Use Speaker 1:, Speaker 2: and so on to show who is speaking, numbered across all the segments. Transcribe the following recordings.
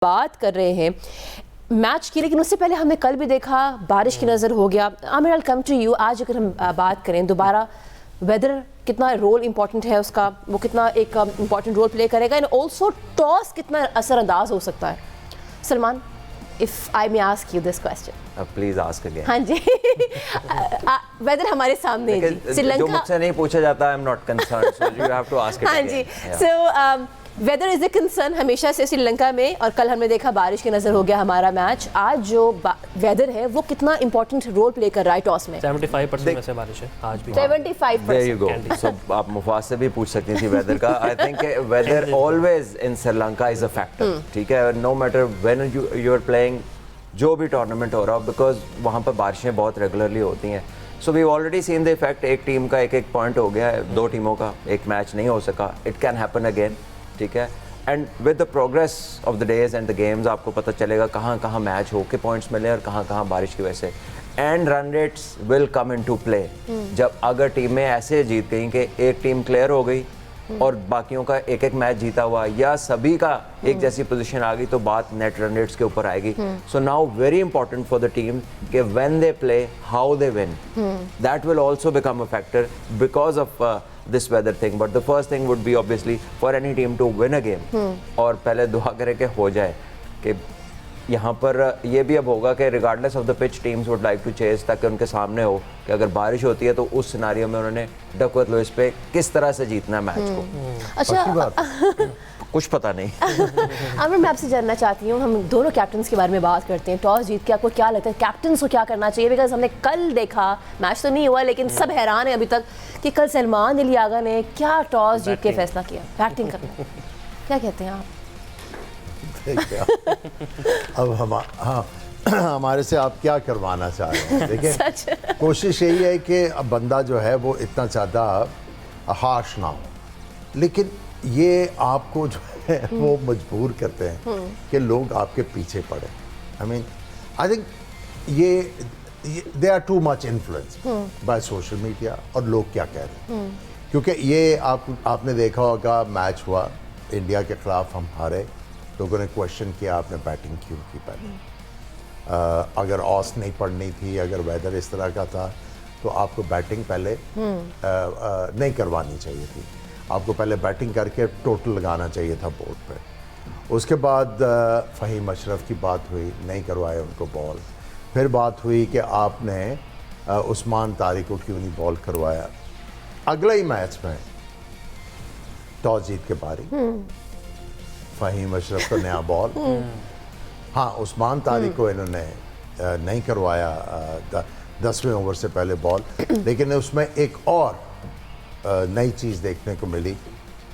Speaker 1: बात कर रहे हैं मैच की, लेकिन उससे पहले हमने कल भी देखा बारिश की नज़र हो गया। आमिर आई कम टू यू, आज अगर हम बात करें दोबारा वेदर कितना रोल इम्पॉर्टेंट है उसका, वो कितना एक इम्पॉर्टेंट रोल प्ले करेगा, एंड ऑल्सो टॉस कितना असरअंदाज हो सकता है। Salman, if I may ask you this question,
Speaker 2: please ask again.
Speaker 1: हाँ जी वेदर हमारे सामने है जी, श्रीलंका।
Speaker 2: जो मुझसे नहीं पूछा जाता, I am not concerned, so you have to ask it.
Speaker 1: हाँ जी, so weather is a concern हमेशा से श्रीलंका में, और कल हमने देखा बारिश की नज़र हो गया हमारा मैच। आज जो वेदर है वो कितना इंपॉर्टेंट रोल प्ले कर रहा है टॉस में।
Speaker 3: 75% में से बारिश है आज भी।
Speaker 1: 75%।
Speaker 2: There you go. So आप मुफास से भी पूछ सकती थी वेदर का। I think weather always in Sri Lanka is a factor. ठीक है, no matter when you are playing जो भी टूर्नामेंट हो रहा हो, बिकॉज वहाँ पर बारिशें बहुत रेगुलरली होती हैं। So we already seen the effect. एक टीम का एक पॉइंट हो गया है, दो टीमों का एक मैच नहीं हो सका। इट कैन हैपन अगेन, ठीक है। And with the progress of the days and the games आपको पता चलेगा कहाँ कहाँ मैच हो के पॉइंट्स मिले और कहाँ कहाँ बारिश की वजह से। And run rates will come in to play. जब अगर टीमें ऐसे जीत गई कि एक टीम क्लियर हो गई और बाकियों का एक एक मैच जीता हुआ, या सभी का एक जैसी पोजीशन आ गई, तो बात नेट रन रेट्स के ऊपर आएगी। So now very important for the team कि when they play how they win, that will also become a factor because of this weather thing. But the first thing would be obviously for any team to win a game. और पहले दुआ करें कि हो जाए। कि यहाँ पर ये भी अब होगा कि regardless of the pitch teams would like to chase, ताकि उनके सामने हो कि अगर बारिश होती है तो उस सिनारियो में उन्होंने डकवर्थ लुइस पे किस तरह से जीतना है मैच को।
Speaker 1: अच्छा
Speaker 2: कुछ पता नहीं।
Speaker 1: आमिर, मैं आपसे जानना चाहती हूँ, हम दोनों कैप्टन्स के बारे में बात करते हैं। टॉस जीत के आपको क्या लगता है कैप्टन्स को क्या करना चाहिए? बिकॉज हमने कल देखा, मैच तो नहीं हुआ लेकिन सब हैरान है अभी तक कि कल सलमान इलियागा ने क्या टॉस जीत के फैसला किया, बैटिंग करना। क्या कहते हैं आप?
Speaker 4: अब हाँ हमारे से आप क्या करवाना चाह रहे हैं? देखिए, कोशिश यही है कि अब बंदा जो है वो इतना ज़्यादा हार्श ना हो, लेकिन ये आपको जो है वो मजबूर करते हैं कि लोग आपके पीछे पड़े। आई थिंक ये they are too much influence by social media और लोग क्या कह रहे हैं। क्योंकि ये आपने देखा होगा, मैच हुआ इंडिया के खिलाफ, हम हारे, लोगों ने क्वेश्चन किया आपने बैटिंग क्यों की पहले। अगर ऑस नहीं पड़नी थी, अगर वेदर इस तरह का था, तो आपको बैटिंग पहले नहीं करवानी चाहिए थी। आपको पहले बैटिंग करके टोटल लगाना चाहिए था बोर्ड पे। उसके बाद फ़हीम अशरफ की बात हुई, नहीं करवाया उनको बॉल। फिर बात हुई कि आपने उस्मान तारिक को क्यों नहीं बॉल करवाया। अगले ही मैच में टॉस जीत के बारी, फ़हीम अशरफ को नया बॉल। हाँ, उस्मान तारिक को इन्होंने नहीं करवाया 10वें ओवर से पहले बॉल, लेकिन उसमें एक और नई चीज़ देखने को मिली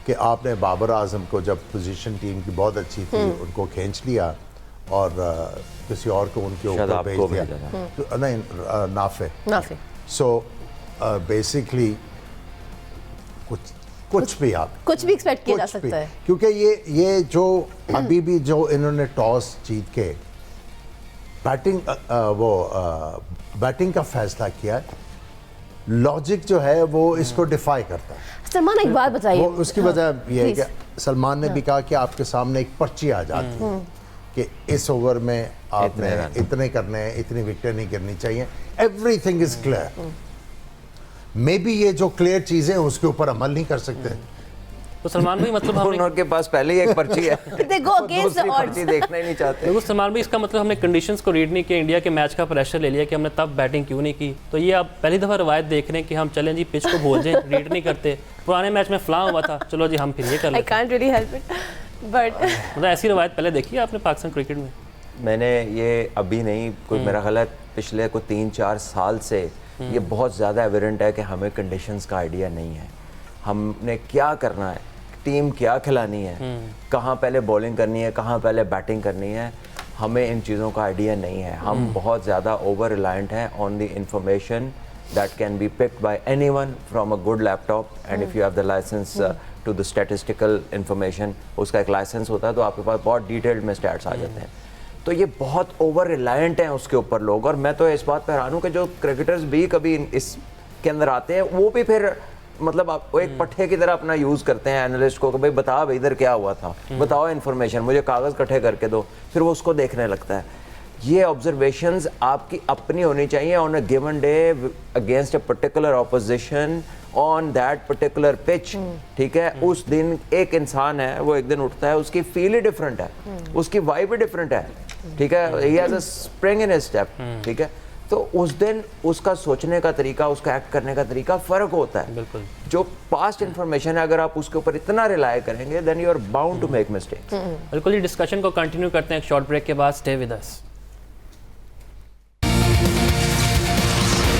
Speaker 4: कि आपने बाबर आजम को, जब पोजीशन टीम की बहुत अच्छी थी, उनको खींच लिया और किसी और को उनके ऊपर भेज दिया। तो नहीं, नाफे। सो बेसिकली कुछ भी आप
Speaker 1: कुछ भी एक्सपेक्ट किया जा सकता है,
Speaker 4: क्योंकि ये जो अभी भी जो इन्होंने टॉस जीत के बैटिंग का फैसला किया, लॉजिक जो है वो इसको डिफाई करता है।
Speaker 1: सलमान, एक बात बताइए।
Speaker 4: उसकी वजह यह है कि सलमान ने भी कहा कि आपके सामने एक पर्ची आ जाती है कि इस ओवर में आपने इतने करने हैं, इतनी विकेट नहीं करनी चाहिए। Everything is clear. May be ये जो क्लियर चीजें हैं उसके ऊपर अमल नहीं कर सकते।
Speaker 3: तो सलमान भाई, मतलब
Speaker 2: उनके पास पहले ही एक पर्ची है,
Speaker 1: They go against the odds.
Speaker 2: पर्ची देखना ही नहीं चाहते।
Speaker 3: देखो सलमान भाई, इसका मतलब हमने कंडीशंस को रीड नहीं किया, इंडिया के मैच का प्रेशर ले लिया कि हमने तब बैटिंग क्यों नहीं की। तो ये आप पहली दफ़ा रवायत देख रहे हैं कि हम चलें जी पिच को भूल जाएं, रीड नहीं करते। पुराने मैच में फ्ला हुआ था, चलो जी हम फिर ये कर लेते हैं।
Speaker 1: I can't really help it, but
Speaker 3: मतलब ऐसी रवायत पहले देखी है आपने पाकिस्तान क्रिकेट में?
Speaker 2: मैंने ये अभी नहीं, कोई मेरा ख्याल है पिछले कोई 3-4 साल से ये बहुत ज़्यादा एविडेंट है कि हमें कंडीशंस का आइडिया नहीं है। हमने क्या करना है, टीम क्या खिलानी है, कहाँ पहले बॉलिंग करनी है, कहाँ पहले बैटिंग करनी है, हमें इन चीज़ों का आइडिया नहीं है। हम बहुत ज़्यादा ओवर रिलायंट हैं on the information that can be picked by anyone from a good laptop. And if you have the license to the statistical information, उसका एक लाइसेंस होता है, तो आपके पास बहुत डिटेल्ड में स्टैट्स आ जाते हैं। तो ये बहुत ओवर रिलायंट हैं उसके ऊपर लोग। और मैं तो इस बात पर हैरान हूँ कि जो क्रिकेटर्स भी कभी इसके अंदर आते हैं, वो भी फिर मतलब आप वो एक पट्टे की तरह अपना यूज करते हैं एनालिस्ट को कि भाई बता भाई इधर क्या हुआ था, बताओ इन्फॉर्मेशन, मुझे कागज इकट्ठे करके दो, फिर वो उसको देखने लगता है। ये ऑब्जर्वेशंस आपकी अपनी होनी चाहिए on a given day against a particular opposition on that particular pitch, ठीक है। उस दिन एक इंसान है, वो एक दिन उठता है, उसकी फील ही डिफरेंट है, उसकी वाइब भी डिफरेंट है, ठीक है, he has a spring in his step, ठीक है। तो उस दिन उसका सोचने का तरीका, उसका एक्ट करने का तरीका फर्क होता है।
Speaker 3: बिल्कुल।
Speaker 2: जो पास्ट इंफॉर्मेशन है, अगर आप उसके ऊपर इतना रिलाय करेंगे then you are bound to make mistakes.
Speaker 3: बिल्कुल, ये डिस्कशन को कंटिन्यू करते हैं एक शॉर्ट ब्रेक के बाद। Stay with us.